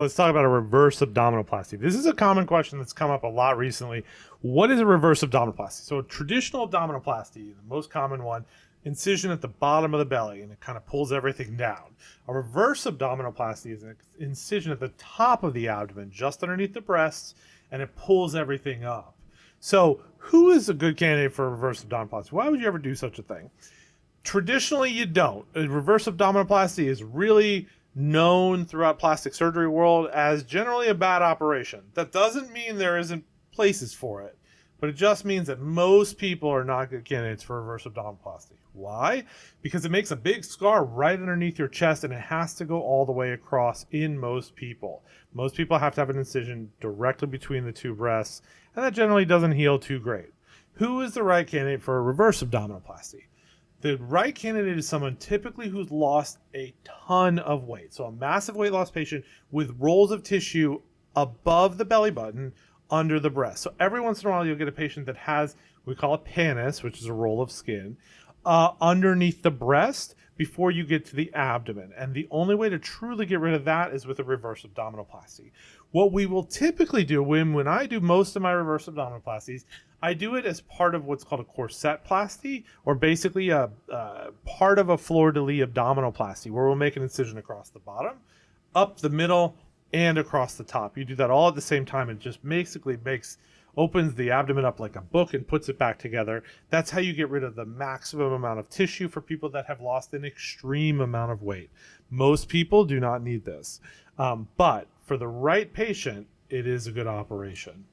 Let's talk about a reverse abdominoplasty. This is a common question that's come up a lot recently. What is a reverse abdominoplasty? So a traditional abdominoplasty, the most common one, incision at the bottom of the belly, and it kind of pulls everything down. A reverse abdominoplasty is an incision at the top of the abdomen, just underneath the breasts, and it pulls everything up. So who is a good candidate for a reverse abdominoplasty? Why would you ever do such a thing? Traditionally, you don't. A reverse abdominoplasty is really known throughout plastic surgery world as generally a bad operation. That doesn't mean there isn't places for it, but it just means that most people are not good candidates for reverse abdominoplasty. Why? Because it makes a big scar right underneath your chest, and it has to go all the way across in most people. Most people have to have an incision directly between the two breasts, and that generally doesn't heal too great. Who is the right candidate for a reverse abdominoplasty? The right candidate is someone typically who's lost a ton of weight. So a massive weight loss patient with rolls of tissue above the belly button under the breast. So every once in a while you'll get a patient that has, we call it pannus, which is a roll of skin, underneath the breast before you get to the abdomen. And the only way to truly get rid of that is with a reverse abdominoplasty. What we will typically do when I do most of my reverse abdominoplasties, I do it as part of what's called a corsetplasty, or basically a part of a fleur-de-lis abdominoplasty, where we'll make an incision across the bottom, up the middle, and across the top. You do that all at the same time, and just basically opens the abdomen up like a book and puts it back together. That's how you get rid of the maximum amount of tissue for people that have lost an extreme amount of weight. Most people do not need this, but for the right patient, it is a good operation.